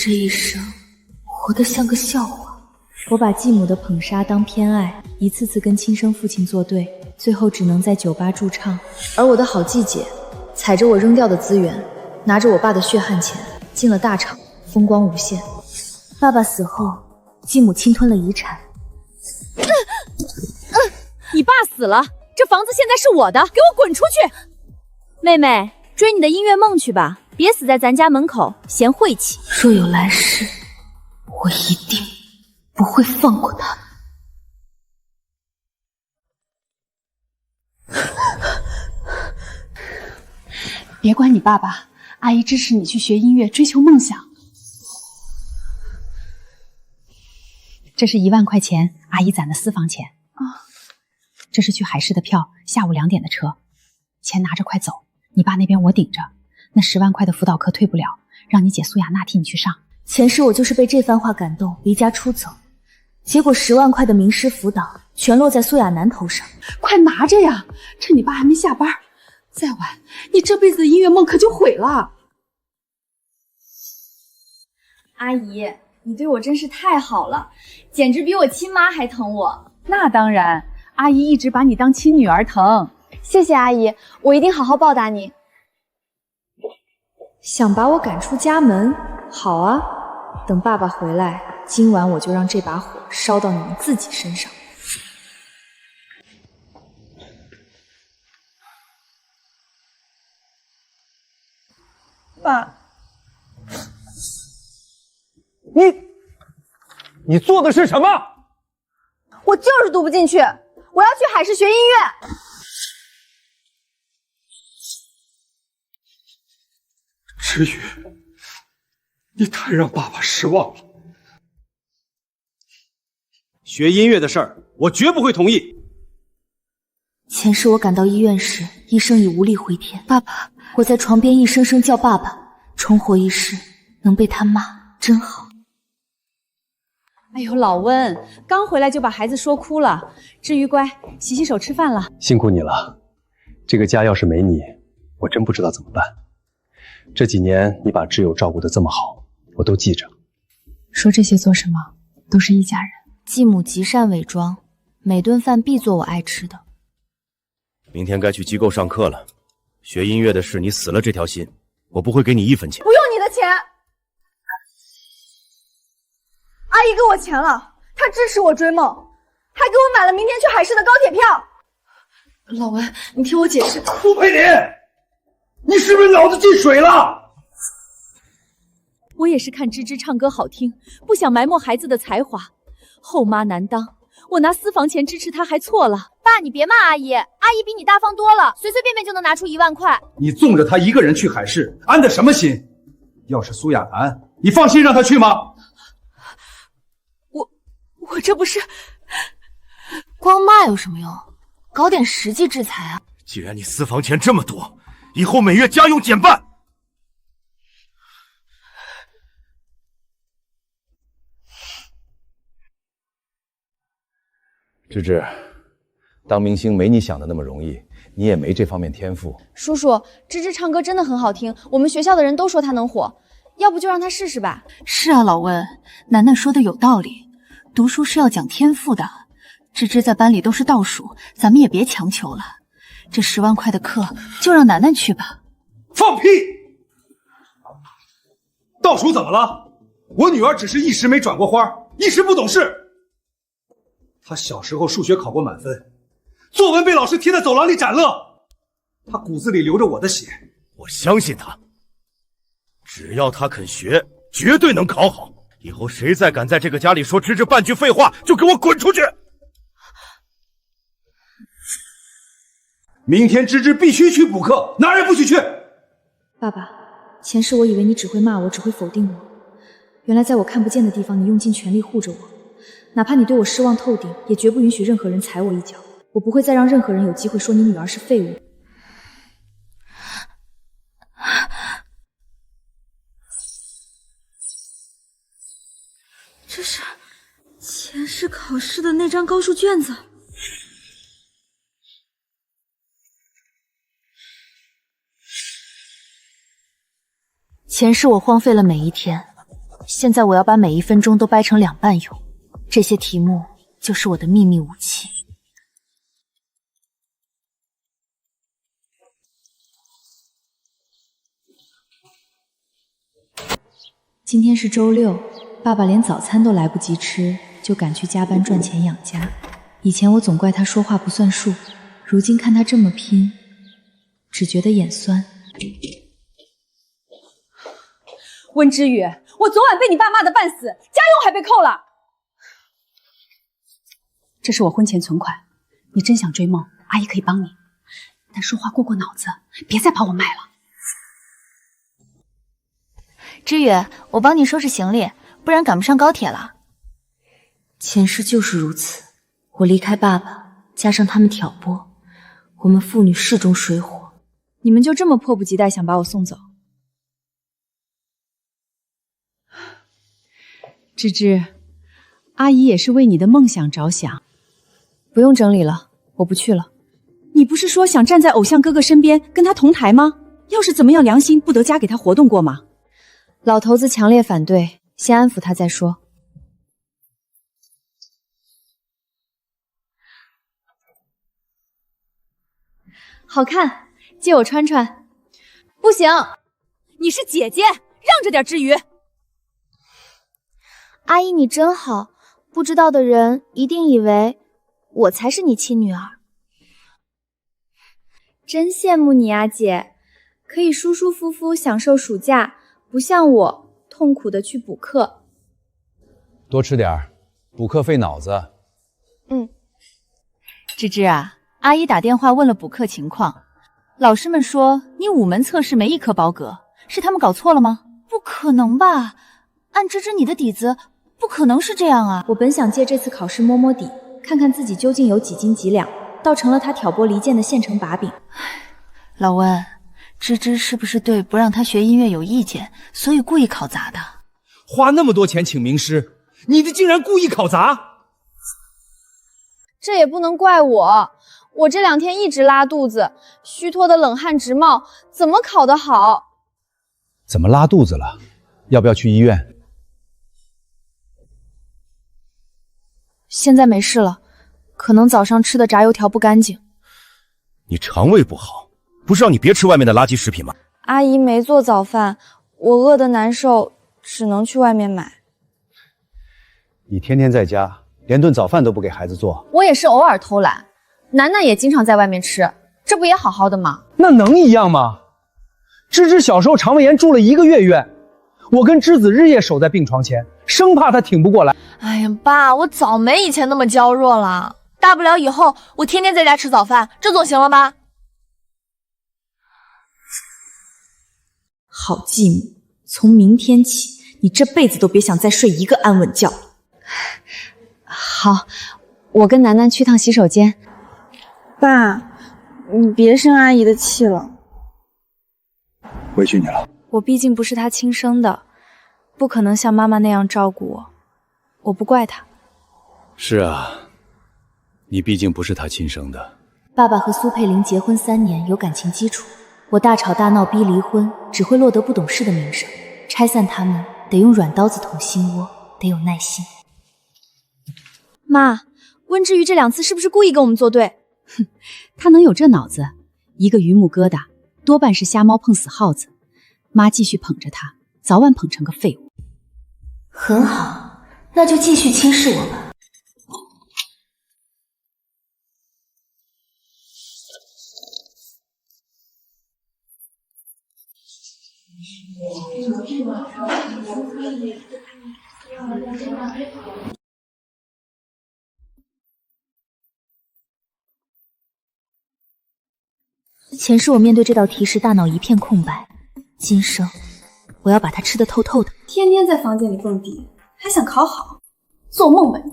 这一生活得像个笑话。我把继母的捧杀当偏爱，一次次跟亲生父亲作对，最后只能在酒吧驻唱。而我的好继姐，踩着我扔掉的资源，拿着我爸的血汗钱，进了大厂，风光无限。爸爸死后，继母侵吞了遗产。你爸死了，这房子现在是我的，给我滚出去！妹妹，追你的音乐梦去吧，别死在咱家门口，嫌晦气。若有来世，我一定不会放过他们。别管你爸爸，阿姨支持你去学音乐，追求梦想。这是1万块钱，阿姨攒的私房钱。这是去海市的票，下午2点的车，钱拿着快走。你爸那边我顶着，那10万块的辅导课退不了，让你姐苏雅娜替你去上。前世我就是被这番话感动，离家出走，结果10万块的名师辅导全落在苏亚楠头上。快拿着呀，趁你爸还没下班，再晚你这辈子的音乐梦可就毁了。阿姨，你对我真是太好了，简直比我亲妈还疼我。那当然，阿姨一直把你当亲女儿疼。谢谢阿姨，我一定好好报答你。想把我赶出家门？好啊，等爸爸回来，今晚我就让这把火烧到你们自己身上。爸，你做的是什么？我就是读不进去，我要去海市学音乐。知雨，你太让爸爸失望了。学音乐的事儿，我绝不会同意。前世我赶到医院时，医生已无力回天。爸爸，我在床边一声声叫爸爸，重活一世，能被他骂真好。哎呦，老温，刚回来就把孩子说哭了。至于乖，洗洗手吃饭了。辛苦你了，这个家要是没你，我真不知道怎么办。这几年你把挚友照顾得这么好，我都记着。说这些做什么？都是一家人。继母极善伪装，每顿饭必做我爱吃的。明天该去机构上课了。学音乐的事你死了这条心，我不会给你1分钱。不用你的钱，阿姨给我钱了，她支持我追梦，还给我买了明天去海市的高铁票。老文，你听我解释。苏佩林，你是不是脑子进水了？我也是看芝芝唱歌好听，不想埋没孩子的才华，后妈难当。我拿私房钱支持她还错了。爸，你别骂阿姨，阿姨比你大方多了，随随便便就能拿出1万块。你纵着他一个人去海市，安的什么心？要是苏亚楠，你放心让他去吗？我这不是光骂有什么用？搞点实际制裁啊！既然你私房钱这么多，以后每月家用减半。芝芝，当明星没你想的那么容易，你也没这方面天赋。叔叔，芝芝唱歌真的很好听，我们学校的人都说她能火，要不就让她试试吧。是啊，老温，楠楠说的有道理，读书是要讲天赋的。芝芝在班里都是倒数，咱们也别强求了。这10万块的课就让楠楠去吧。放屁！倒数怎么了？我女儿只是一时没转过花，一时不懂事。她小时候数学考过满分，作文被老师贴在走廊里展乐。她骨子里流着我的血。我相信她，只要她肯学，绝对能考好。以后谁再敢在这个家里说芝芝半句废话，就给我滚出去！明天芝芝必须去补课，哪儿也不许去。爸爸，前世我以为你只会骂我，只会否定我，原来在我看不见的地方，你用尽全力护着我。哪怕你对我失望透顶，也绝不允许任何人踩我一脚。我不会再让任何人有机会说你女儿是废物。这是前世考试的那张高数卷子。前世我荒废了每一天，现在我要把每1分钟都掰成2半用，这些题目就是我的秘密武器。今天是周6，爸爸连早餐都来不及吃，就赶去加班赚钱养家。以前我总怪他说话不算数，如今看他这么拼，只觉得眼酸。温之宇，我昨晚被你爸骂得半死，家用还被扣了。这是我婚前存款，你真想追梦，阿姨可以帮你，但说话过脑子，别再把我卖了。知宇，我帮你收拾行李，不然赶不上高铁了。前世就是如此，我离开爸爸，加上他们挑拨，我们父女势中水火。你们就这么迫不及待想把我送走？芝芝，阿姨也是为你的梦想着想。不用整理了，我不去了。你不是说想站在偶像哥哥身边，跟他同台吗？要是怎么样，良心不得加给他活动过吗？老头子强烈反对，先安抚他再说。好看，借我穿穿。不行，你是姐姐，让着点之余。阿姨你真好，不知道的人一定以为我才是你亲女儿。真羡慕你啊，姐，可以舒舒服服享受暑假，不像我痛苦的去补课。多吃点儿，补课费脑子。芝芝啊，阿姨打电话问了补课情况，老师们说你5门测试没1科保格，是他们搞错了吗？不可能吧，按芝芝你的底子，不可能是这样啊。我本想借这次考试摸摸底，看看自己究竟有几斤几两，倒成了他挑拨离间的现成把柄。老温，芝芝是不是对不让她学音乐有意见，所以故意考砸的？花那么多钱请名师，你竟然故意考砸？这也不能怪我，我这2天一直拉肚子，虚脱的冷汗直冒，怎么考得好？怎么拉肚子了？要不要去医院？现在没事了，可能早上吃的炸油条不干净。你肠胃不好，不是让你别吃外面的垃圾食品吗？阿姨没做早饭，我饿得难受，只能去外面买。你天天在家，连顿早饭都不给孩子做。我也是偶尔偷懒，楠楠也经常在外面吃，这不也好好的吗？那能一样吗？芝芝小时候肠胃炎住了1个月院，我跟芝子日夜守在病床前，生怕她挺不过来。哎呀，爸，我早没以前那么娇弱了，大不了以后我天天在家吃早饭，这总行了吧？好继母，从明天起，你这辈子都别想再睡一个安稳觉。好，我跟楠楠去趟洗手间。爸，你别生阿姨的气了。委屈你了。我毕竟不是她亲生的，不可能像妈妈那样照顾我，我不怪她。是啊，你毕竟不是他亲生的。爸爸和苏佩玲结婚3年，有感情基础。我大吵大闹逼离婚，只会落得不懂事的名声。拆散他们，得用软刀子捅心窝，得有耐心。妈，温之瑜这2次是不是故意跟我们作对？哼，他能有这脑子？一个榆木疙瘩，多半是瞎猫碰死耗子。妈继续捧着他，早晚捧成个废物。很好，那就继续轻视我吧。前世我面对这道题时大脑一片空白，今生我要把它吃得透透的。天天在房间里蹦迪，还想考好，做梦吧你！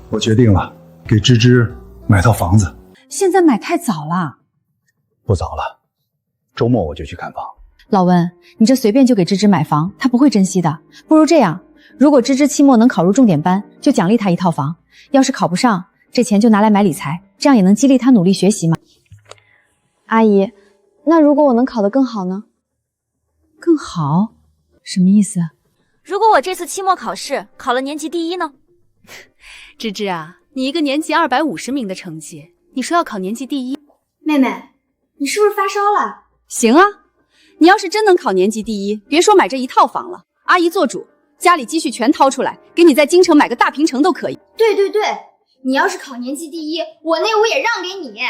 我决定了，给芝芝买套房子。现在买太早了。不早了，周末我就去看房。老温，你这随便就给芝芝买房，她不会珍惜的。不如这样，如果芝芝期末能考入重点班，就奖励她1套房；要是考不上，这钱就拿来买理财，这样也能激励她努力学习嘛。阿姨，那如果我能考得更好呢？更好？什么意思？如果我这次期末考试考了年级第1呢？芝芝啊，你一个年级250名的成绩，你说要考年级第1？妹妹，你是不是发烧了？行啊，你要是真能考年级第1，别说买这1套房了，阿姨做主，家里积蓄全掏出来，给你在京城买个大平层都可以。对对对，你要是考年级第1，我那屋也让给你。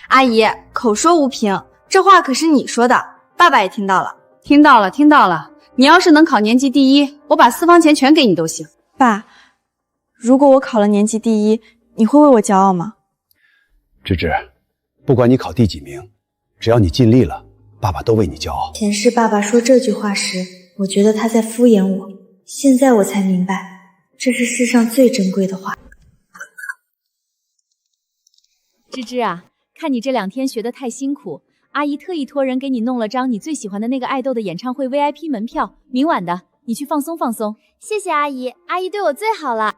阿姨，口说无凭，这话可是你说的，爸爸也听到了。听到了，听到了。你要是能考年级第1，我把私房钱全给你都行。爸，如果我考了年级第1，你会为我骄傲吗？芝芝，不管你考第几名，只要你尽力了，爸爸都为你骄傲。前世爸爸说这句话时，我觉得他在敷衍我，现在我才明白，这是世上最珍贵的话。芝芝啊，看你这2天学得太辛苦，阿姨特意托人给你弄了张你最喜欢的那个爱豆的演唱会 VIP 门票，明晚的，你去放松放松。谢谢阿姨，阿姨对我最好了。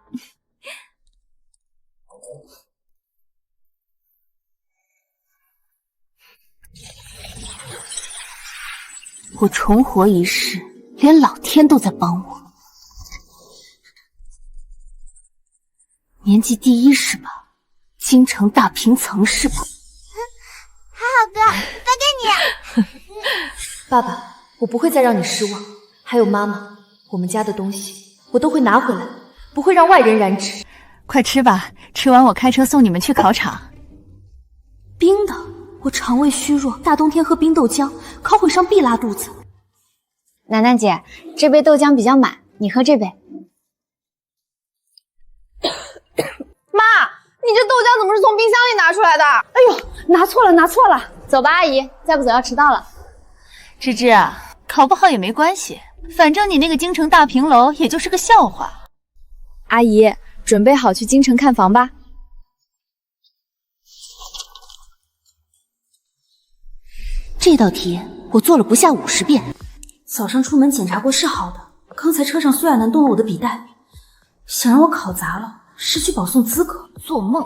我重活一世，连老天都在帮我。年级第1是吧？京城大平层是吧？还好哥，都给你。爸爸，我不会再让你失望。还有妈妈，我们家的东西我都会拿回来，不会让外人染指。快吃吧，吃完我开车送你们去考场。冰的，我肠胃虚弱，大冬天喝冰豆浆，考会上必拉肚子。楠楠姐，这杯豆浆比较满，你喝这杯。妈，你这豆浆怎么是从冰箱里拿出来的？哎呦，拿错了，拿错了。走吧，阿姨，再不走要迟到了。芝芝啊，考不好也没关系，反正你那个京城大平楼也就是个笑话。阿姨，准备好去京城看房吧。这道题我做了不下50遍。早上出门检查过是好的，刚才车上苏亚楠动了我的笔袋，想让我考砸了，失去保送资格，做梦。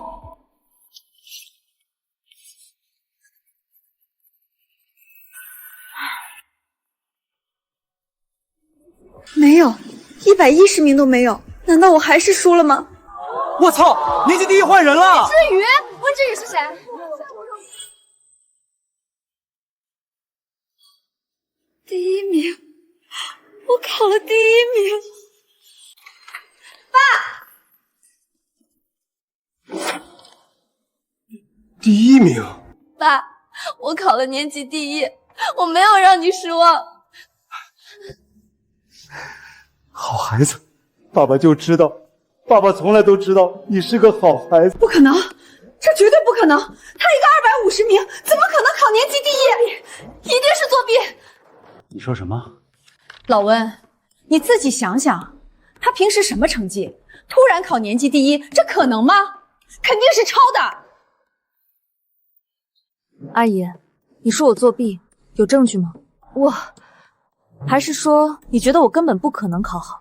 没有，110名都没有，难道我还是输了吗？我操，年级第1换人了！志宇，温志宇是谁？第1名，我考了第1名。爸！第1名。爸，我考了年级第1，我没有让你失望。好孩子，爸爸就知道，爸爸从来都知道你是个好孩子。不可能，这绝对不可能！他一个250名，怎么可能考年级第1？一定是作弊！你说什么？老温，你自己想想，他平时什么成绩？突然考年级第1，这可能吗？肯定是抄的。阿姨，你说我作弊，有证据吗？还是说你觉得我根本不可能考好？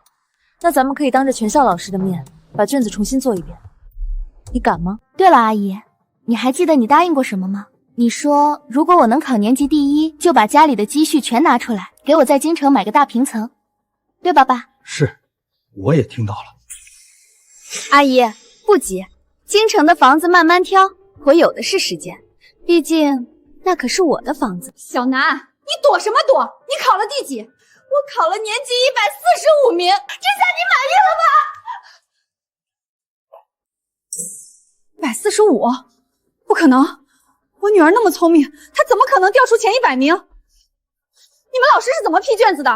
那咱们可以当着全校老师的面把卷子重新做一遍，你敢吗？对了，阿姨，你还记得你答应过什么吗？你说如果我能考年级第1，就把家里的积蓄全拿出来，给我在京城买个大平层，对吧，爸？是，我也听到了。阿姨，不急，京城的房子慢慢挑，我有的是时间，毕竟那可是我的房子。小南，你躲什么躲？你考了第几？我考了年级145名，这下你满意了吧？145？不可能！我女儿那么聪明，她怎么可能掉出前100名？你们老师是怎么批卷子的？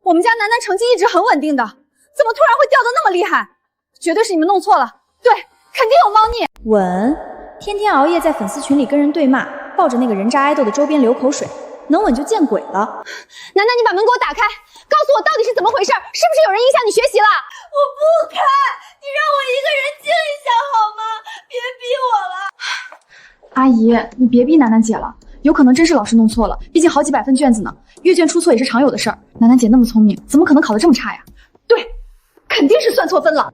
我们家楠楠成绩一直很稳定的，怎么突然会掉得那么厉害？绝对是你们弄错了，对，肯定有猫腻。稳，天天熬夜在粉丝群里跟人对骂，抱着那个人渣爱豆的周边流口水，能稳就见鬼了。楠楠，你把门给我打开，告诉我到底是怎么回事，是不是有人影响你学习了？我不开，你让我一个人静一下好吗？别逼我了。阿姨，你别逼楠楠姐了，有可能真是老师弄错了，毕竟好几百份卷子呢，阅卷出错也是常有的事儿。楠楠姐那么聪明，怎么可能考得这么差呀？对，肯肯定是算错分了。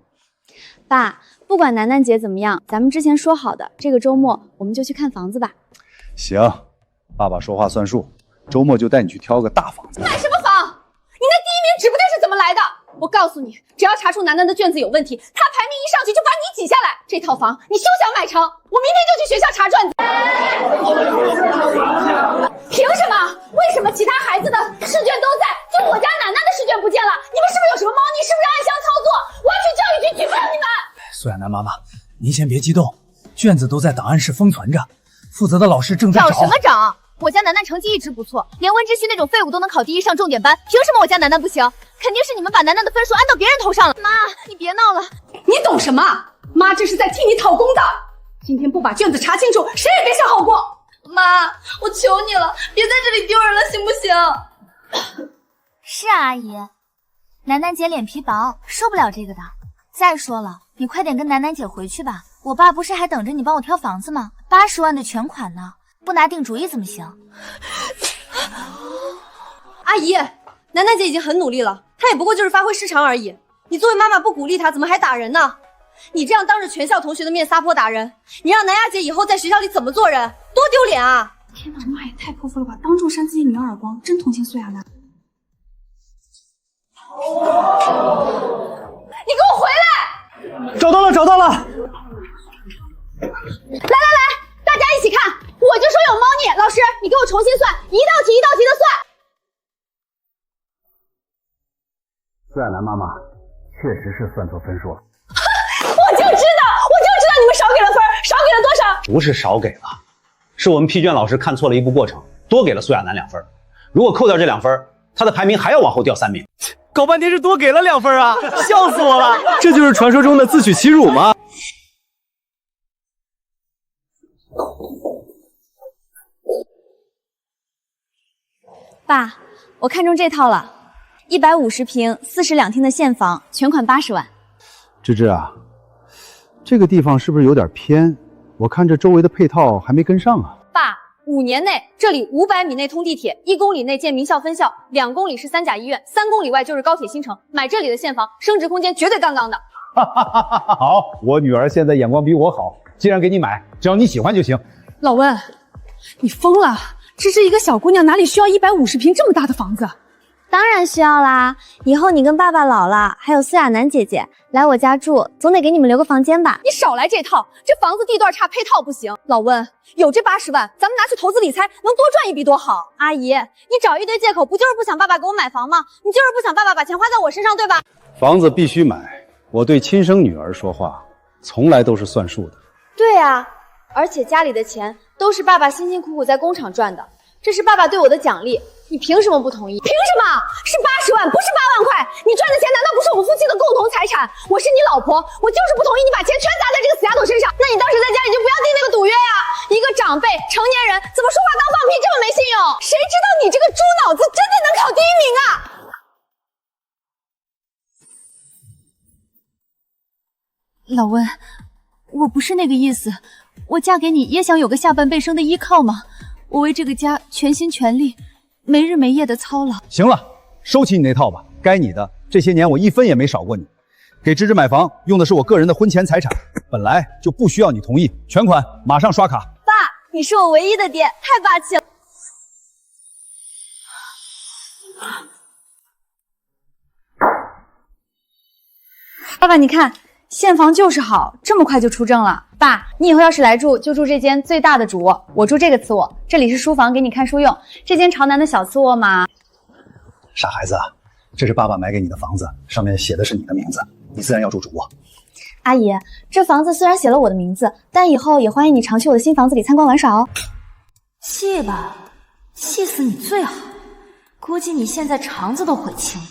爸，不管楠楠姐怎么样，咱们之前说好的，这个周末我们就去看房子吧。行，爸爸说话算数，周末就带你去挑个大房子。买什么房？你那第1名指不定是怎么来的。我告诉你，只要查出楠楠的卷子有问题，她排名一上去就把你挤下来。这套房你休想买成，我明天就去学校查卷子。凭什么？为什么其他孩子的试卷都在，就我家楠楠的试卷不见了？你们是不是有什么猫腻？是不是暗箱操作？我要去教育局举报你们！苏亚楠妈妈，您先别激动，卷子都在档案室封存着，负责的老师正在找。找什么找？我家楠楠成绩一直不错，连温之旭那种废物都能考第1上重点班，凭什么我家楠楠不行？肯定是你们把楠楠的分数安到别人头上了。妈，你别闹了，你懂什么？妈这是在替你讨公道。今天不把卷子查清楚，谁也别想好过。妈，我求你了，别在这里丢人了，行不行？是啊，阿姨，楠楠姐脸皮薄，受不了这个的。再说了，你快点跟楠楠姐回去吧，我爸不是还等着你帮我挑房子吗？80万的全款呢，不拿定主意怎么行？阿姨，楠楠姐已经很努力了，她也不过就是发挥失常而已。你作为妈妈不鼓励她，怎么还打人呢？你这样当着全校同学的面撒泼打人，你让南亚姐以后在学校里怎么做人？多丢脸啊！天哪，这妈也太泼妇了吧！当众扇自己女儿耳光，真同情苏亚楠。你给我回来！找到了，找到了！来，大家一起看，我就说有猫腻。老师，你给我重新算，一道题一道题的算。苏亚楠妈妈确实是算错分数了。我就知道你们少给了分，少给了多少？不是少给了，是我们批卷老师看错了一步过程，多给了苏亚楠2分。如果扣掉这2分，她的排名还要往后掉3名。搞半天是多给了2分啊！笑死我了，这就是传说中的自取其辱吗？爸，我看中这套了，150平，42厅的现房，全款80万。芝芝啊，这个地方是不是有点偏？我看这周围的配套还没跟上啊。爸，5年内这里500米内通地铁，1公里内建名校分校，2公里是3甲医院，3公里外就是高铁新城。买这里的现房，升值空间绝对杠杠的。好，我女儿现在眼光比我好，既然给你买，只要你喜欢就行。老温，你疯了！芝芝一个小姑娘哪里需要150平这么大的房子？当然需要啦！以后你跟爸爸老了，还有苏亚楠姐姐来我家住，总得给你们留个房间吧？你少来这套，这房子地段差，配套不行。老温，有这80万，咱们拿去投资理财，能多赚一笔多好。阿姨，你找一堆借口，不就是不想爸爸给我买房吗？你就是不想爸爸把钱花在我身上，对吧？房子必须买，我对亲生女儿说话，从来都是算数的。对啊，而且家里的钱都是爸爸辛辛苦苦在工厂赚的，这是爸爸对我的奖励。你凭什么不同意？凭什么？是80万，不是8万块。你赚的钱难道不是我们夫妻的共同财产？我是你老婆，我就是不同意你把钱全砸在这个死丫头身上。那你当时在家里就不要订那个赌约呀！一个长辈、成年人怎么说话当放屁，这么没信用？谁知道你这个猪脑子真的能考第1名啊！老温，我不是那个意思，我嫁给你也想有个下半辈生的依靠嘛。我为这个家全心全力，没日没夜的操劳。行了，收起你那套吧，该你的。这些年我1分也没少过你。给芝芝买房用的是我个人的婚前财产，本来就不需要你同意，全款马上刷卡。爸，你是我唯一的爹，太霸气了。爸爸，你看，现房就是好，这么快就出证了。爸，你以后要是来住，就住这间最大的主卧，我住这个次卧，这里是书房，给你看书用。这间朝南的小次卧嘛……傻孩子，这是爸爸买给你的房子，上面写的是你的名字，你自然要住主卧。阿姨，这房子虽然写了我的名字，但以后也欢迎你常去我的新房子里参观玩耍哦。气吧，气死你最好，估计你现在肠子都悔青。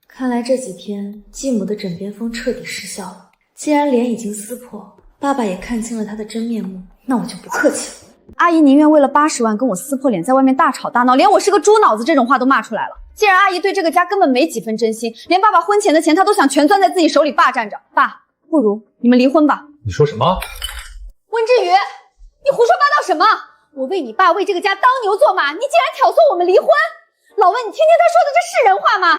看来这几天继母的枕边风彻底失效了。既然脸已经撕破，爸爸也看清了他的真面目，那我就不客气了。阿姨宁愿为了80万跟我撕破脸，在外面大吵大闹，连我是个猪脑子这种话都骂出来了。既然阿姨对这个家根本没几分真心，连爸爸婚前的钱她都想全攥在自己手里霸占着，爸，不如你们离婚吧。你说什么？温之宇，你胡说八道什么？我为你爸为这个家当牛做马，你竟然挑唆我们离婚！老温，你听听他说的，这是人话吗？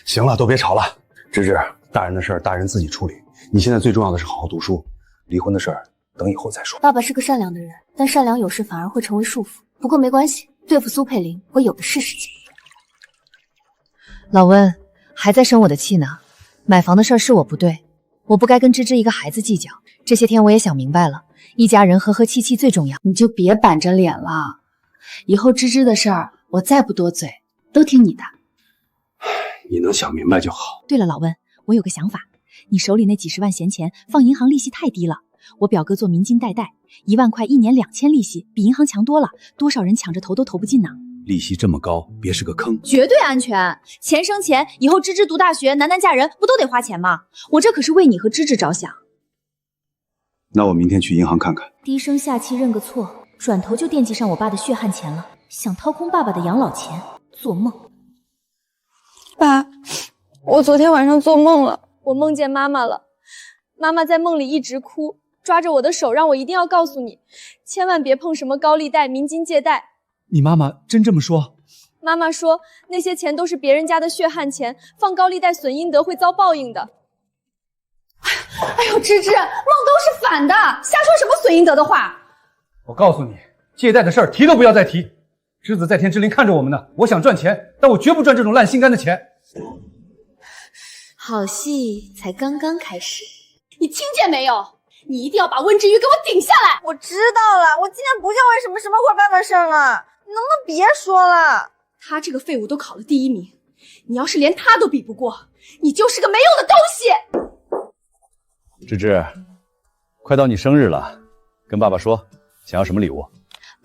行了，都别吵了。芝芝，大人的事儿大人自己处理，你现在最重要的是好好读书，离婚的事儿等以后再说。爸爸是个善良的人，但善良有时反而会成为束缚。不过没关系，对付苏佩玲，我有的是时间。老温还在生我的气呢，买房的事儿是我不对，我不该跟芝芝一个孩子计较。这些天我也想明白了，一家人和和气气最重要。你就别板着脸了，以后芝芝的事儿我再不多嘴，都听你的。你能想明白就好。对了，老温，我有个想法，你手里那几十万闲钱放银行利息太低了。我表哥做民金代贷，1万块1年2000利息，比银行强多了，多少人抢着投都投不进呢。利息这么高，别是个坑。绝对安全，钱生钱，以后芝芝读大学，楠楠嫁人，不都得花钱吗？我这可是为你和芝芝着想。那我明天去银行看看。低声下气认个错，转头就惦记上我爸的血汗钱了，想掏空爸爸的养老钱，做梦。爸，我昨天晚上做梦了，我梦见妈妈了。妈妈在梦里一直哭，抓着我的手，让我一定要告诉你，千万别碰什么高利贷、民金借贷。你妈妈真这么说？妈妈说那些钱都是别人家的血汗钱，放高利贷损阴德会遭报应的。哎呦，芝芝，梦都是反的，瞎说什么损阴德的话。我告诉你，借贷的事儿提都不要再提。之子在天之灵看着我们呢，我想赚钱，但我绝不赚这种烂心肝的钱。好戏才刚刚开始，你听见没有？你一定要把温之瑜给我顶下来！我知道了，我今天不叫为什么什么会办的事了，你能不能别说了？他这个废物都考了第1名，你要是连他都比不过，你就是个没用的东西！芝芝，快到你生日了，跟爸爸说想要什么礼物。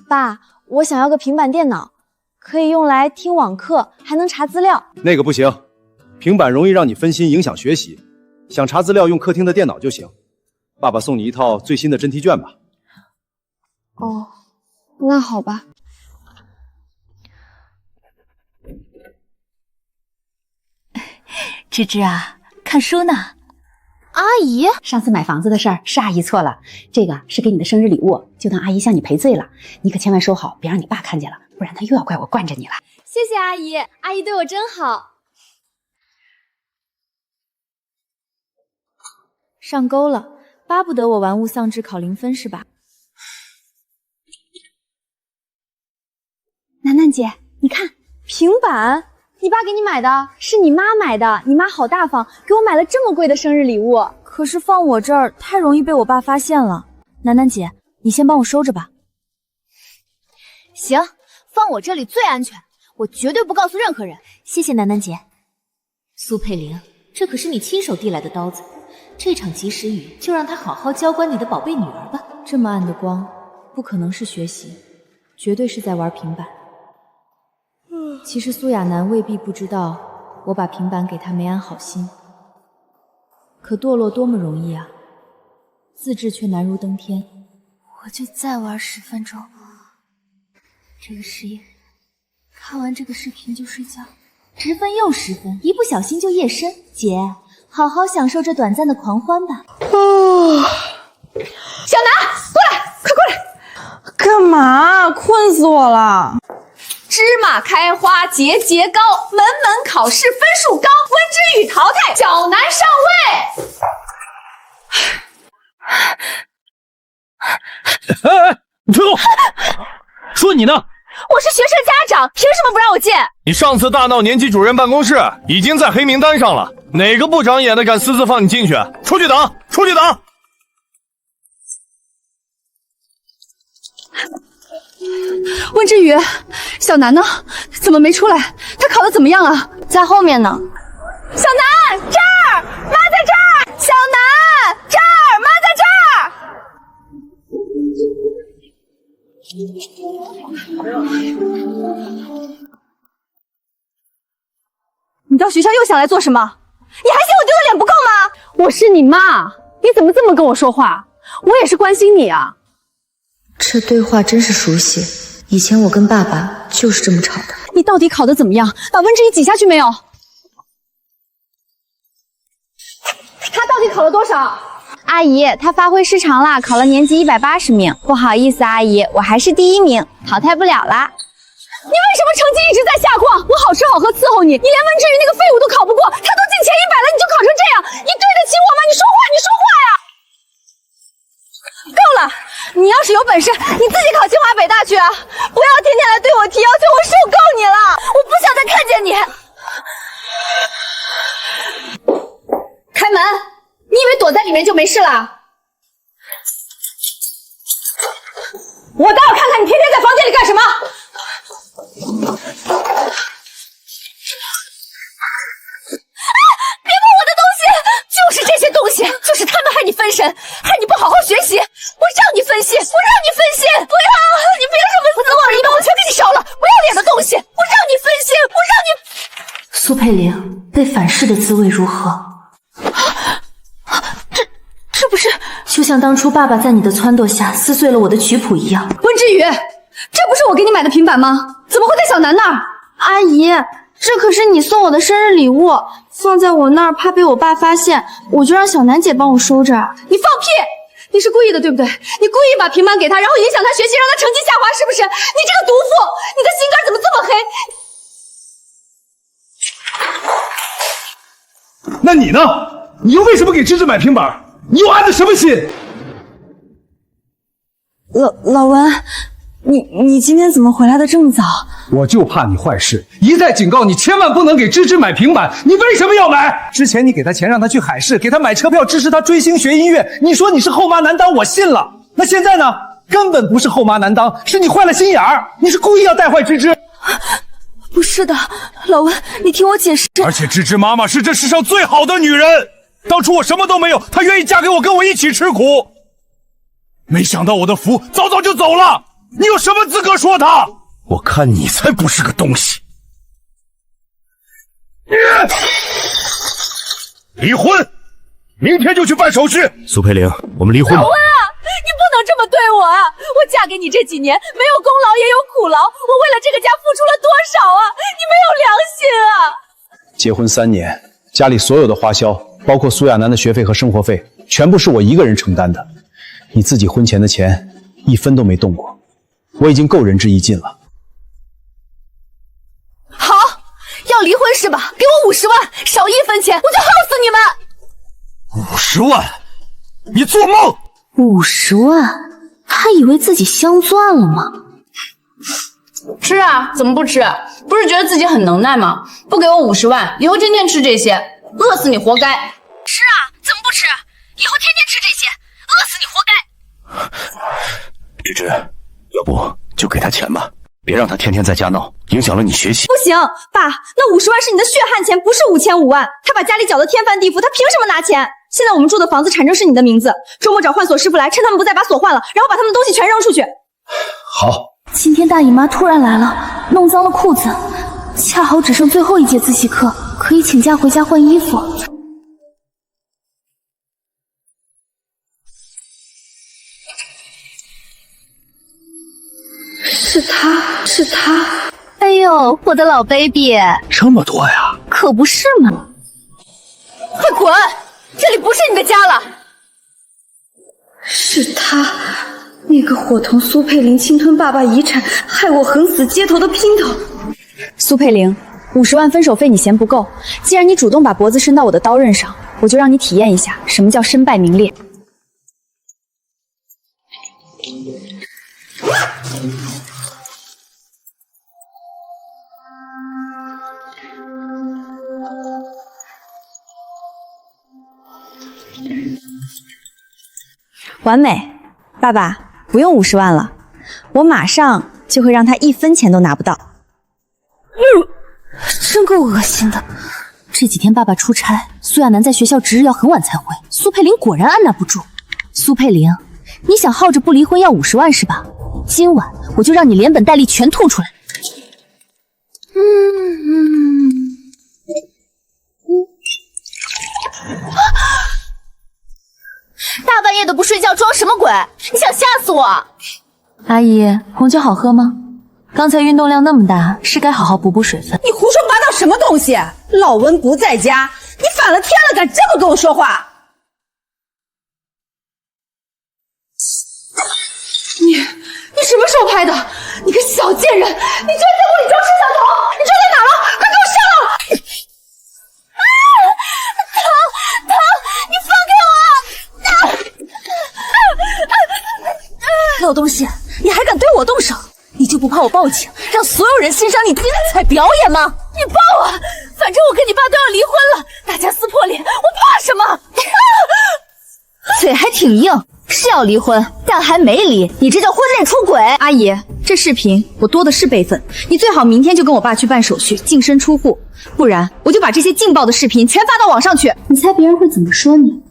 爸，我想要个平板电脑，可以用来听网课，还能查资料。那个不行，平板容易让你分心，影响学习。想查资料用客厅的电脑就行。爸爸送你一套最新的真题卷吧。哦，那好吧。芝芝啊，看书呢。阿姨，上次买房子的事儿是阿姨错了，这个是给你的生日礼物，就当阿姨向你赔罪了。你可千万收好，别让你爸看见了，不然他又要怪我惯着你了。谢谢阿姨，阿姨对我真好。上钩了，巴不得我玩物丧志考0分是吧？楠楠姐，你看平板，你爸给你买的，是你妈买的，你妈好大方，给我买了这么贵的生日礼物。可是放我这儿太容易被我爸发现了，楠楠姐，你先帮我收着吧。行，放我这里最安全，我绝对不告诉任何人。谢谢楠楠姐。苏佩玲，这可是你亲手递来的刀子，这场及时雨就让他好好教管你的宝贝女儿吧。这么暗的光，不可能是学习，绝对是在玩平板。其实苏亚楠未必不知道，我把平板给他没安好心。可堕落多么容易啊，自制却难如登天。我就再玩10分钟，这个实验，看完这个视频就睡觉，10分又10分，一不小心就夜深。姐，好好享受这短暂的狂欢吧。小南，过来，快过来！干嘛？困死我了！芝麻开花节节高，门门考试分数高，温之宇淘汰，小南上位。哎，你退后！说你呢？我是学生家长，凭什么不让我进？你上次大闹年级主任办公室，已经在黑名单上了。哪个不长眼的敢私自放你进去？出去等！出去等！温之宇，小南呢？怎么没出来？他考得怎么样啊？在后面呢。小南，这儿，妈在这儿。小南，这儿，妈在这儿。你到学校又想来做什么？你还嫌我丢的脸不够吗？我是你妈，你怎么这么跟我说话？我也是关心你啊。这对话真是熟悉，以前我跟爸爸就是这么吵的。你到底考得怎么样？把温之宇挤下去没有？他到底考了多少？阿姨，他发挥失常了，考了年级180名。不好意思，阿姨，我还是第1名，淘汰不了啦。你为什么成绩一直在下降？我好吃好喝伺候你，你连文之宇那个废物都考不过，他都进前100了，你就考成这样，你对得起我吗？你说话，你说话呀！够了！你要是有本事，你自己考清华北大去啊！不要天天来对我提要求，我受够你了！我不想再看见你。开门！你以为躲在里面就没事了？我倒要看看你天天在房间里干什么！别碰我的东西！就是这些东西，就是他们害你分神，害你不好好学习。我让你分析，我让你分析！不要！你凭什么撕我？你把我全给你烧了！不要脸的东西！我让你分析！我让你……苏佩玲被反噬的滋味如何？这不是就像当初爸爸在你的撺掇下撕碎了我的曲谱一样。温之宇，这不是我给你买的平板吗？怎么会在小南那儿？阿姨，这可是你送我的生日礼物，放在我那儿怕被我爸发现，我就让小南姐帮我收着。你放屁！你是故意的，对不对？你故意把平板给他，然后影响他学习，让他成绩下滑，是不是？你这个毒妇，你的心肝怎么这么黑？那你呢？你又为什么给芝芝买平板？你又安的什么心？老文，你今天怎么回来的这么早？我就怕你坏事，一再警告你千万不能给芝芝买平板，你为什么要买？之前你给她钱让她去海市，给她买车票支持她追星学音乐，你说你是后妈难当，我信了。那现在呢？根本不是后妈难当，是你坏了心眼儿，你是故意要带坏芝芝。不是的，老文，你听我解释。而且芝芝妈妈是这世上最好的女人，当初我什么都没有，她愿意嫁给我，跟我一起吃苦。没想到我的福早早就走了，你有什么资格说她？我看你才不是个东西。离婚，明天就去办手续。苏佩玲，我们离婚吧。老温啊，你不能这么对我啊！我嫁给你这几年，没有功劳也有苦劳，我为了这个家付出了多少啊！你没有良心啊！结婚3年，家里所有的花销，包括苏亚楠的学费和生活费，全部是我一个人承担的。你自己婚前的钱一分都没动过，我已经够仁至义尽了。好，要离婚是吧？给我50万，少1分钱我就耗死你们！50万？你做梦！50万？他以为自己镶钻了吗？吃啊，怎么不吃？不是觉得自己很能耐吗？不给我50万，以后天天吃这些，饿死你活该！吃啊，怎么不吃？以后天天吃这些，饿死你活该！芝芝，要不就给他钱吧，别让他天天在家闹，影响了你学习。不行，爸，那50万是你的血汗钱，不是5000、5万。他把家里搅得天翻地覆，他凭什么拿钱？现在我们住的房子产证是你的名字，周末找换锁师傅来，趁他们不在把锁换了，然后把他们东西全扔出去。好。今天大姨妈突然来了，弄脏了裤子，恰好只剩最后一节自习课，可以请假回家换衣服。是他。哎呦，我的老 baby， 这么多呀？可不是嘛！快滚！这里不是你的家了。是他，那个伙同苏佩玲侵吞爸爸遗产，害我横死街头的姘头。苏佩玲，50万分手费你嫌不够，既然你主动把脖子伸到我的刀刃上，我就让你体验一下什么叫身败名裂。完美，爸爸不用50万了，我马上就会让他1分钱都拿不到。真够恶心的。这几天爸爸出差，苏亚楠在学校值日要很晚才回，苏佩玲果然按捺不住。苏佩玲，你想耗着不离婚要50万是吧？今晚我就让你连本带利全吐出来。大半夜的不睡觉，装什么鬼？你想吓死我？阿姨，红酒好喝吗？刚才运动量那么大，是该好好补补水分。你胡说八道什么东西？老温不在家，你反了天了，敢这么跟我说话？你什么时候拍的？你个小贱人！你居然在屋里怕我报警，让所有人欣赏你精彩表演吗？你抱我，反正我跟你爸都要离婚了，大家撕破脸，我怕什么？嘴还挺硬，是要离婚，但还没离，你这叫婚内出轨。阿姨，这视频我多的是备份，你最好明天就跟我爸去办手续，净身出户，不然我就把这些劲爆的视频全发到网上去。你猜别人会怎么说你？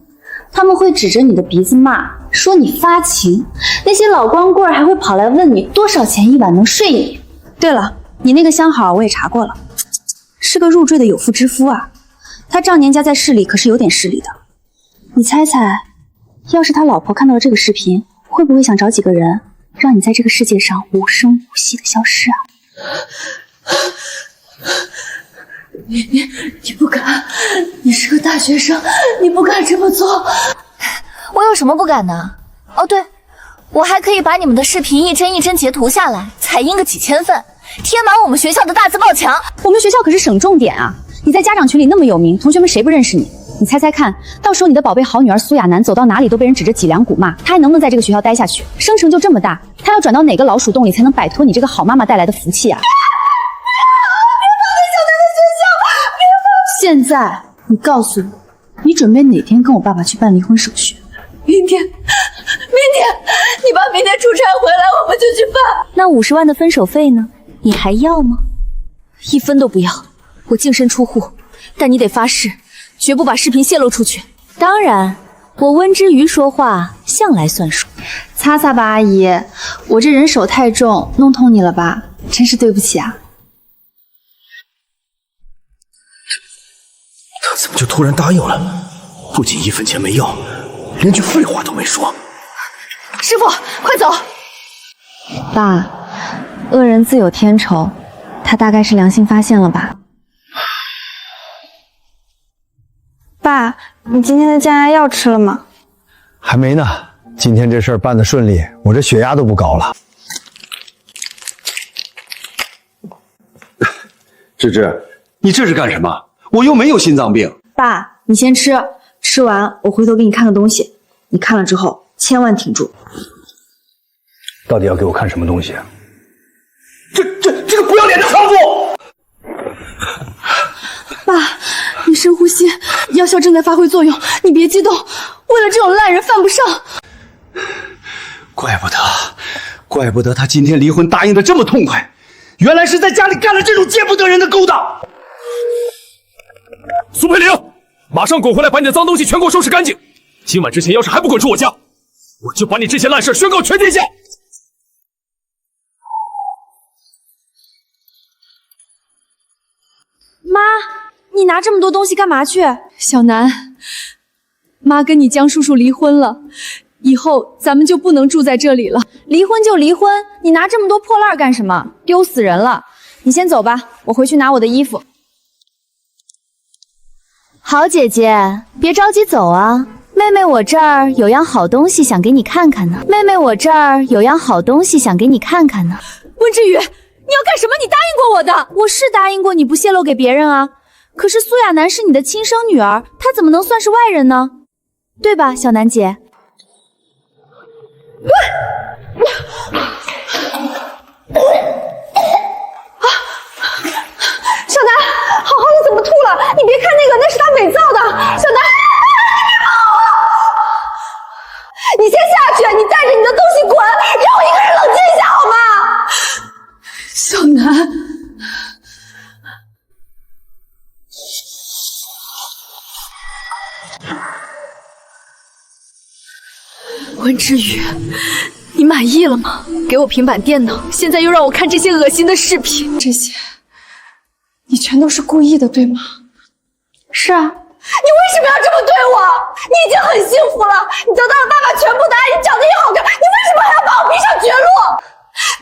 他们会指着你的鼻子骂，说你发情，那些老光棍还会跑来问你多少钱一晚能睡你。对了，你那个相好我也查过了，是个入赘的有妇之夫啊，他丈年家在市里可是有点势力的。你猜猜，要是他老婆看到了这个视频，会不会想找几个人让你在这个世界上无声无息的消失啊？你不敢，你是个大学生，你不敢这么做。我有什么不敢的？哦对，我还可以把你们的视频一帧一帧截图下来，彩印个几千份，贴满我们学校的大字报墙。我们学校可是省重点啊！你在家长群里那么有名，同学们谁不认识你？你猜猜看，到时候你的宝贝好女儿苏亚楠走到哪里都被人指着脊梁骨骂，她还能不能在这个学校待下去？生成就这么大，她要转到哪个老鼠洞里才能摆脱你这个好妈妈带来的福气啊？现在你告诉我，你准备哪天跟我爸爸去办离婚手续？明天，你爸明天出差回来，我们就去办。那50万的分手费呢？你还要吗？1分都不要，我净身出户，但你得发誓，绝不把视频泄露出去。当然，我温之瑜说话向来算数。擦擦吧，阿姨，我这人手太重，弄痛你了吧？真是对不起啊。他怎么就突然答应了？不仅1分钱没要，连句废话都没说。师傅，快走！爸，恶人自有天仇，他大概是良心发现了吧？爸，你今天的降压药吃了吗？还没呢。今天这事儿办得顺利，我这血压都不高了。芝芝，你这是干什么？我又没有心脏病。爸，你先吃，吃完我回头给你看个东西，你看了之后千万挺住。到底要给我看什么东西啊？这个不要脸的娼妇！爸，你深呼吸，药效正在发挥作用，你别激动。为了这种烂人犯不上。怪不得他今天离婚答应的这么痛快，原来是在家里干了这种见不得人的勾当。苏培玲，马上滚回来，把你的脏东西全给我收拾干净。今晚之前要是还不滚出我家，我就把你这些烂事宣告全天下。妈，你拿这么多东西干嘛去？小南，妈跟你江叔叔离婚了，以后咱们就不能住在这里了。离婚就离婚，你拿这么多破烂干什么？丢死人了！你先走吧，我回去拿我的衣服。好姐姐，别着急走啊，妹妹我这儿有样好东西想给你看看呢。妹妹我这儿有样好东西想给你看看呢。温之宇，你要干什么？你答应过我的。我是答应过你不泄露给别人啊，可是苏亚楠是你的亲生女儿，她怎么能算是外人呢？对吧，小楠姐？小南，好好的怎么吐了？你别看那个，那是他伪造的。小南，你先下去，你带着你的东西滚，让我一个人冷静一下好吗？小南，温之宇，你满意了吗？给我平板电脑，现在又让我看这些恶心的视频，这些你全都是故意的，对吗？是啊。你为什么要这么对我？你已经很幸福了，你得到了爸爸全部的爱，你长得也好看，你为什么还要把我逼上绝路？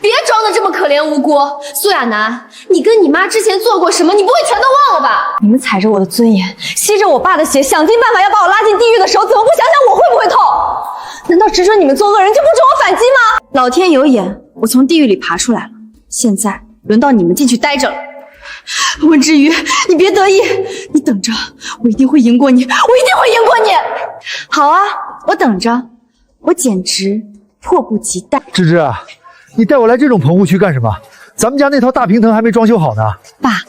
别装的这么可怜无辜，苏亚楠，你跟你妈之前做过什么，你不会全都忘了吧？你们踩着我的尊严，吸着我爸的血，想尽办法要把我拉进地狱的时候，怎么不想想我会不会痛？难道只准你们做恶人就不准我反击吗？老天有眼，我从地狱里爬出来了，现在轮到你们进去待着了。温之瑜，你别得意，你等着，我一定会赢过你，我一定会赢过你。好啊，我等着，我简直迫不及待。芝芝，你带我来这种棚户区干什么？咱们家那套大平层还没装修好呢。爸，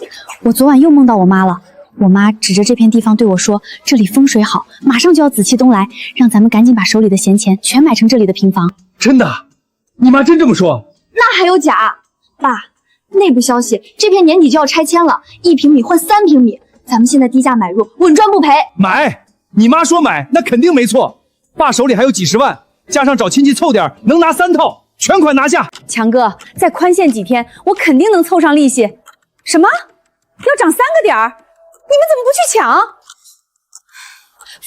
我昨晚又梦到我妈了。我妈指着这片地方对我说：“这里风水好，马上就要紫气东来，让咱们赶紧把手里的闲钱全买成这里的平房。”真的？你妈真这么说？那还有假？爸，内部消息，这片年底就要拆迁了，1平米换3平米，咱们现在低价买入，稳赚不赔。买？你妈说买，那肯定没错。爸手里还有几十万，加上找亲戚凑点，能拿3套，全款拿下。强哥，再宽限几天，我肯定能凑上利息。什么？要涨3个点儿？你们怎么不去抢？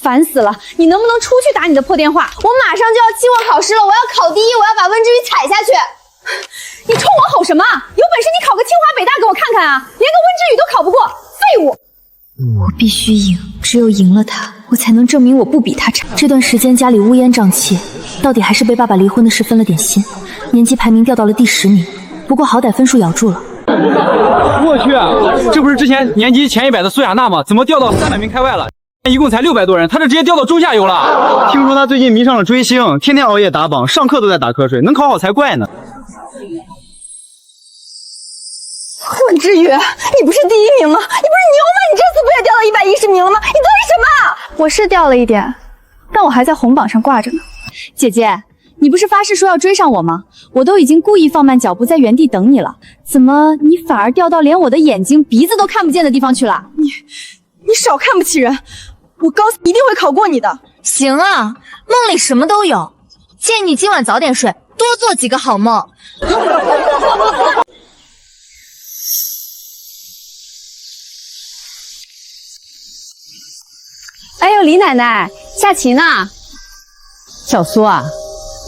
烦死了！你能不能出去打你的破电话？我马上就要期末考试了，我要考第1，我要把温之宇踩下去。你冲我吼什么？有本事你考个清华北大给我看看啊！连个温之宇都考不过，废物！我必须赢，只有赢了他，我才能证明我不比他差。这段时间家里乌烟瘴气，到底还是被爸爸离婚的事分了点心，年级排名掉到了第10名，不过好歹分数咬住了。我去，这不是之前年级前100的苏亚娜吗？怎么掉到300名开外了？一共才600多人，他这直接掉到中下游了。听说他最近迷上了追星，天天熬夜打榜，上课都在打瞌睡，能考好才怪呢。温之宇，你不是第1名吗？你不是牛吗？你这次不也掉到110名了吗？你得意什么？我是掉了一点，但我还在红榜上挂着呢。姐姐，你不是发誓说要追上我吗？我都已经故意放慢脚步在原地等你了，怎么你反而掉到连我的眼睛鼻子都看不见的地方去了？你少看不起人，我高4一定会考过你的。行啊，梦里什么都有，建议你今晚早点睡，多做几个好梦。哎呦，李奶奶，下棋呢？小苏啊，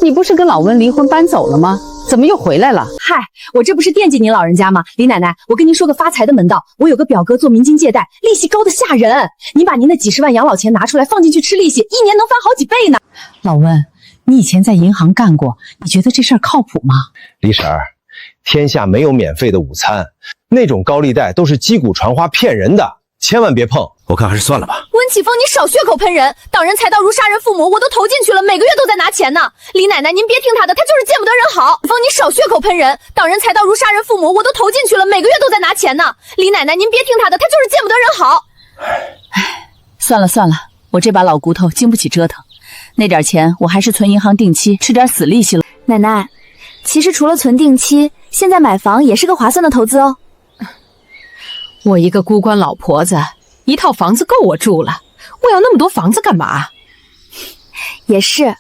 你不是跟老温离婚搬走了吗？怎么又回来了？嗨，我这不是惦记您老人家吗？李奶奶，我跟您说个发财的门道，我有个表哥做民间借贷，利息高的吓人。您把您的几10万养老钱拿出来放进去吃利息，1年能翻好几倍呢。老温，你以前在银行干过，你觉得这事儿靠谱吗？李婶儿，天下没有免费的午餐，那种高利贷都是击鼓传花骗人的，千万别碰。我看还是算了吧。温启峰，你少血口喷人！挡人财道如杀人父母，我都投进去了，每个月都在拿钱呢。李奶奶，您别听他的，他就是见不得人好。峰，你少血口喷人！挡人财道如杀人父母，我都投进去了，每个月都在拿钱呢。李奶奶，您别听他的，他就是见不得人好。唉，算了算了，我这把老骨头经不起折腾，那点钱我还是存银行定期，吃点死利息了。奶奶，其实除了存定期，现在买房也是个划算的投资哦。我一个孤官老婆子，一套房子够我住了，我要那么多房子干嘛？也是，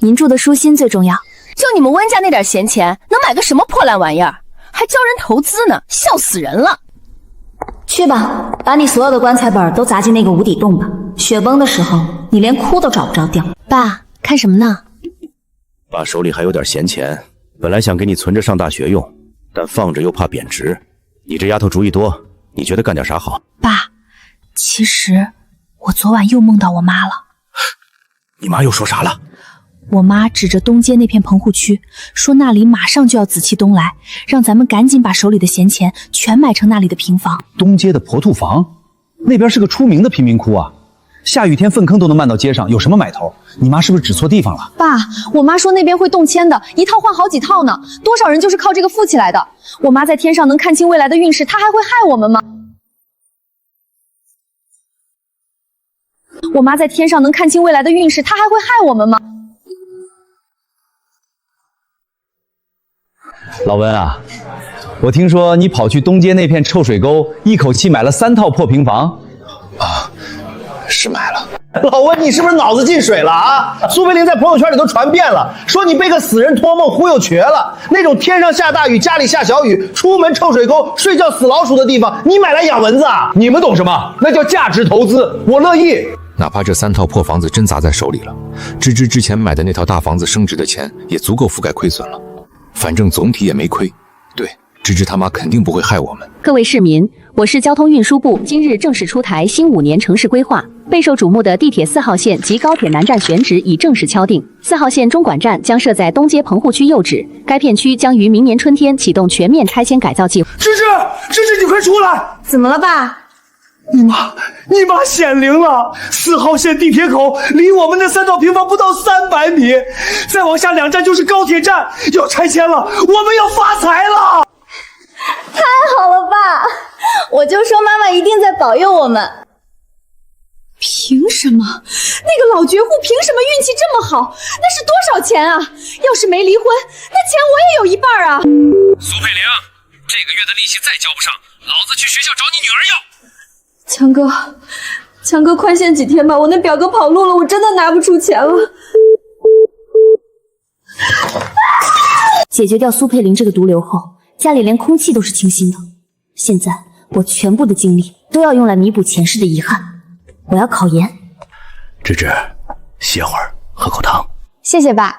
您住的舒心最重要。就你们温家那点闲钱，能买个什么破烂玩意儿？还教人投资呢，笑死人了！去吧，把你所有的棺材本都砸进那个无底洞吧。雪崩的时候，你连哭都找不着调。爸，看什么呢？爸手里还有点闲钱，本来想给你存着上大学用，但放着又怕贬值。你这丫头主意多，你觉得干点啥好？爸，其实我昨晚又梦到我妈了。你妈又说啥了？我妈指着东街那片棚户区，说那里马上就要紫气东来，让咱们赶紧把手里的闲钱全买成那里的平房。东街的婆兔房，那边是个出名的贫民窟啊，下雨天粪坑都能漫到街上，有什么买头？你妈是不是指错地方了？爸，我妈说那边会动迁的，一套换好几套呢，多少人就是靠这个富起来的。我妈在天上能看清未来的运势，她还会害我们吗？我妈在天上能看清未来的运势，她还会害我们吗？老温啊，我听说你跑去东街那片臭水沟，一口气买了3套破平房。啊，是买了。老温，你是不是脑子进水了啊？苏培林在朋友圈里都传遍了，说你被个死人托梦忽悠瘸了。那种天上下大雨，家里下小雨，出门臭水沟，睡觉死老鼠的地方，你买来养蚊子啊？你们懂什么？那叫价值投资，我乐意。哪怕这3套破房子真砸在手里了，芝芝之前买的那套大房子升值的钱也足够覆盖亏损了。反正总体也没亏。对，芝芝他妈肯定不会害我们。各位市民，我市交通运输部今日正式出台新5年城市规划，备受瞩目的地铁4号线及高铁南站选址已正式敲定。4号线中管站将设在东街棚户区右址，该片区将于明年春天启动全面拆迁改造计划。芝芝，你快出来！怎么了爸？你妈显灵了！4号线地铁口离我们的3套平房不到300米，再往下2站就是高铁站，要拆迁了，我们要发财了！我就说妈妈一定在保佑我们。凭什么？那个老绝户凭什么运气这么好？那是多少钱啊？要是没离婚，那钱我也有一半啊！苏佩玲，这个月的利息再交不上，老子去学校找你女儿要。强哥，宽限几天吧，我那表哥跑路了，我真的拿不出钱了。解决掉苏佩玲这个毒瘤后，家里连空气都是清新的。现在我全部的精力都要用来弥补前世的遗憾。我要考研。芝芝，歇会儿，喝口汤。谢谢爸。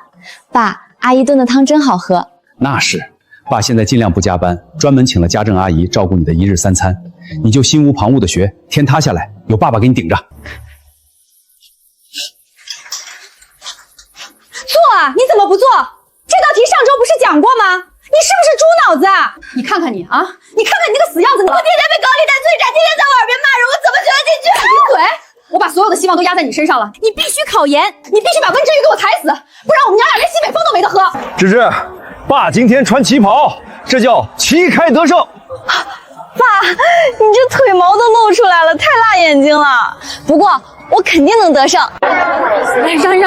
爸，阿姨炖的汤真好喝。那是，爸现在尽量不加班，专门请了家政阿姨照顾你的一日三餐，你就心无旁骛的学，天塌下来有爸爸给你顶着。做啊！你怎么不做？这道题上周不是讲过吗？你是不是猪脑子啊？你看看你啊！你看看你那个死样子！我天天被高利贷催债，天天在我耳边骂人，我怎么学得进去？闭嘴！我把所有的希望都压在你身上了，你必须考研，你必须把温之玉给我抬死，不然我们娘俩连西北风都没得喝。芝芝，爸今天穿旗袍，这叫旗开得胜。爸，你这腿毛都露出来了，太辣眼睛了。不过我肯定能得胜。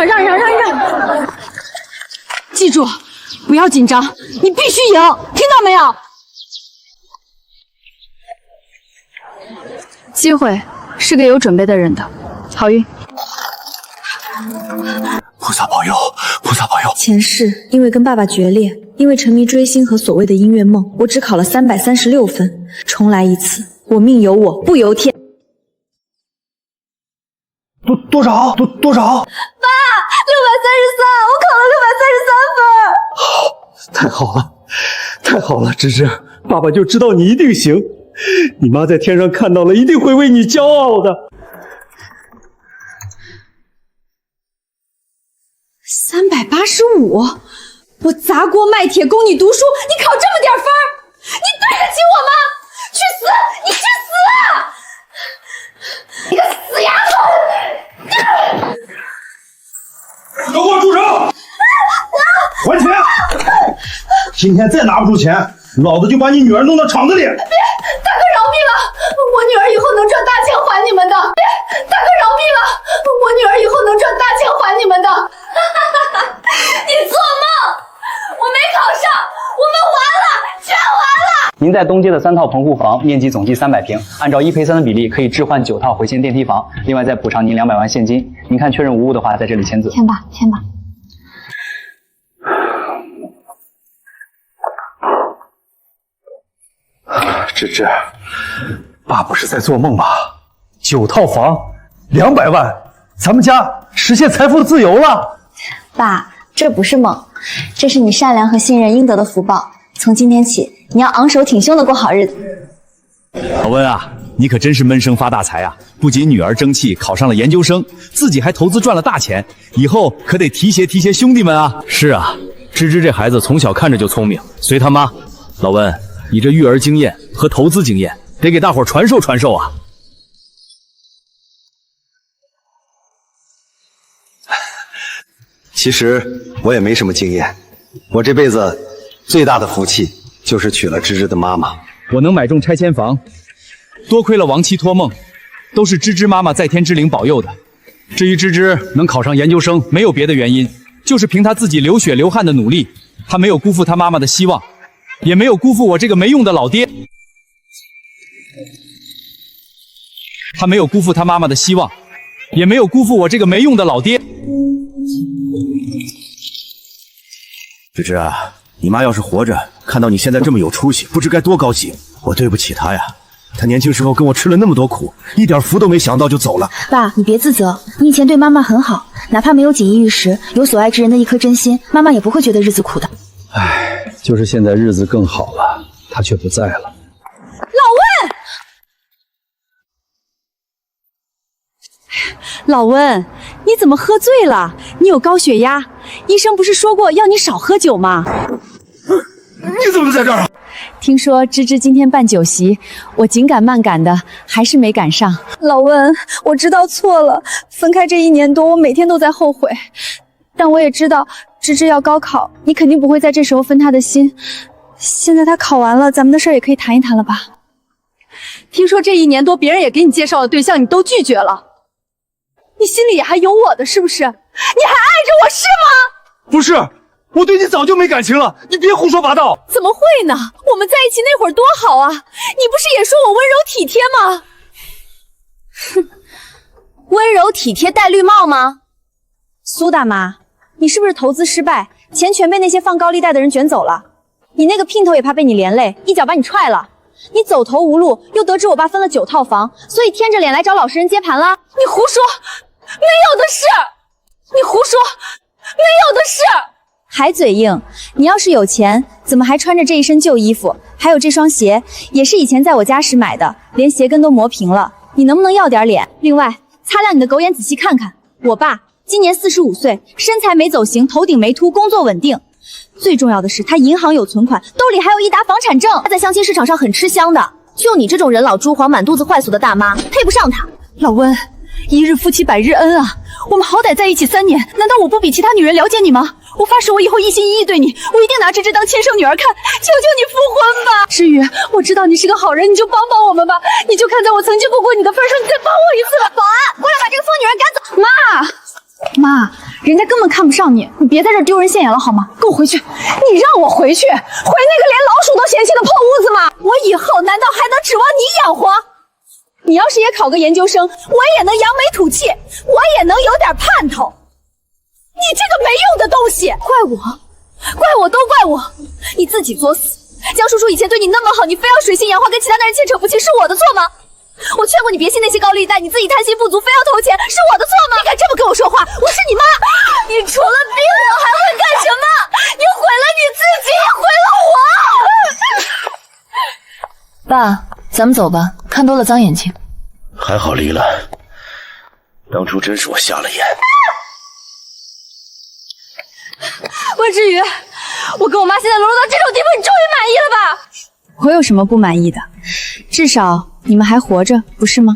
让！记住，不要紧张，你必须赢，听到没有？机会是给有准备的人的，好运。菩萨保佑，菩萨保佑！前世因为跟爸爸决裂，因为沉迷追星和所谓的音乐梦，我只考了336分，重来一次，我命由我不由天。多少？爸，633，我考了633分。太好了，太好了，芝芝，爸爸就知道你一定行。你妈在天上看到了，一定会为你骄傲的。385，我砸锅卖铁供你读书，你考这么点分，你对得起我吗？去死！你去死啊！你个死丫头！都给我住手！还钱！今天再拿不出钱，老子就把你女儿弄到厂子里！别，大哥饶命了！我女儿以后能赚大钱还你们的！别，大哥饶命了！我女儿以后能赚大钱还你们的！你做梦！我没考上，我们完了，全完了！您在东街的3套棚户房，面积总计300平，按照1赔3的比例，可以置换9套回迁电梯房，另外再补偿您200万现金。您看确认无误的话，在这里签字。签吧。芝芝，爸不是在做梦吧？9套房，200万，咱们家实现财富自由了。爸，这不是梦，这是你善良和信任应得的福报。从今天起，你要昂首挺胸的过好日子。老温啊，你可真是闷声发大财啊！不仅女儿争气考上了研究生，自己还投资赚了大钱，以后可得提携兄弟们啊！是啊，芝芝这孩子从小看着就聪明，随他妈。老温，你这育儿经验和投资经验得给大伙传授啊！其实我也没什么经验，我这辈子最大的福气就是娶了芝芝的妈妈。我能买中拆迁房，多亏了亡妻托梦，都是芝芝妈妈在天之灵保佑的。至于芝芝能考上研究生，没有别的原因，就是凭她自己流血流汗的努力，她没有辜负她妈妈的希望，也没有辜负我这个没用的老爹。她没有辜负她妈妈的希望，也没有辜负我这个没用的老爹。芝芝啊，你妈要是活着，看到你现在这么有出息，不知该多高兴。我对不起她呀，她年轻时候跟我吃了那么多苦，一点福都没享到就走了。爸，你别自责，你以前对妈妈很好，哪怕没有锦衣玉食，有所爱之人的一颗真心，妈妈也不会觉得日子苦的。唉，就是现在日子更好了，她却不在了。老温，老温，你怎么喝醉了？你有高血压，医生不是说过要你少喝酒吗？你怎么在这儿啊？听说芝芝今天办酒席，我紧赶慢赶的，还是没赶上。老温，我知道错了，分开这1年多，我每天都在后悔。但我也知道芝芝要高考，你肯定不会在这时候分她的心。现在她考完了，咱们的事儿也可以谈一谈了吧？听说这1年多别人也给你介绍的对象你都拒绝了，你心里也还有我的是不是？你还爱着我是吗？不是，我对你早就没感情了，你别胡说八道。怎么会呢？我们在一起那会儿多好啊，你不是也说我温柔体贴吗？哼，温柔体贴戴绿帽吗？苏大妈，你是不是投资失败，钱全被那些放高利贷的人卷走了？你那个姘头也怕被你连累，一脚把你踹了。你走投无路，又得知我爸分了9套房，所以舔着脸来找老实人接盘了。你胡说，没有的事！你胡说，没有的事！还嘴硬？你要是有钱，怎么还穿着这一身旧衣服？还有这双鞋，也是以前在我家时买的，连鞋跟都磨平了。你能不能要点脸？另外，擦亮你的狗眼，仔细看看，我爸今年45岁，身材没走形，头顶没秃，工作稳定。最重要的是，他银行有存款，兜里还有1沓房产证。他在相亲市场上很吃香的，就你这种人老珠黄、满肚子坏俗的大妈，配不上他。老温，一日夫妻百日恩啊！我们好歹在一起3年，难道我不比其他女人了解你吗？我发誓，我以后一心一意对你，我一定拿芝芝当亲生女儿看。求求你复婚吧！诗雨，我知道你是个好人，你就帮帮我们吧！你就看在我曾经顾过你的份上，你再帮我一次吧！保安，过来把这个疯女人赶走！妈，人家根本看不上你，你别在这丢人现眼了好吗？跟我回去！你让我回去？回那个连老鼠都嫌弃的破屋子吗？我以后难道还能指望你养活？你要是也考个研究生，我也能扬眉吐气，我也能有点盼头。你这个没用的东西，怪我都怪我，你自己作死。江叔叔以前对你那么好，你非要水性杨花跟其他男人牵扯不清，是我的错吗？我劝过你别信那些高利贷，你自己贪心不足，非要投钱，是我的错吗？你敢这么跟我说话？我是你妈！你除了逼我还会干什么？你毁了你自己，也毁了我！爸，咱们走吧，看多了脏眼睛。还好离了，当初真是我瞎了眼。温之瑜，我跟我妈现在沦落到这种地步，你终于满意了吧？我有什么不满意的？至少你们还活着，不是吗？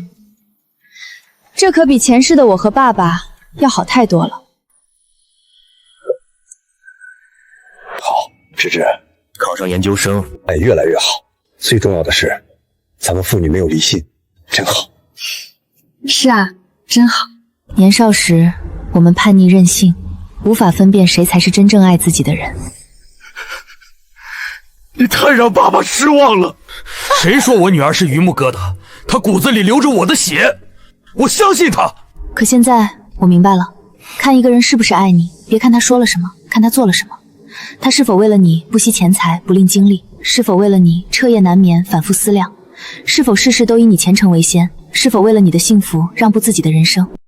这可比前世的我和爸爸要好太多了。好，芝芝，考上研究生，哎，越来越好。最重要的是，咱们父女没有离心，真好。是啊，真好。年少时，我们叛逆任性，无法分辨谁才是真正爱自己的人。你太让爸爸失望了。谁说我女儿是榆木疙瘩？她骨子里流着我的血，我相信她。可现在我明白了，看一个人是不是爱你，别看他说了什么，看他做了什么。他是否为了你不惜钱财不吝精力？是否为了你彻夜难眠反复思量？是否事事都以你前程为先？是否为了你的幸福让步自己的人生？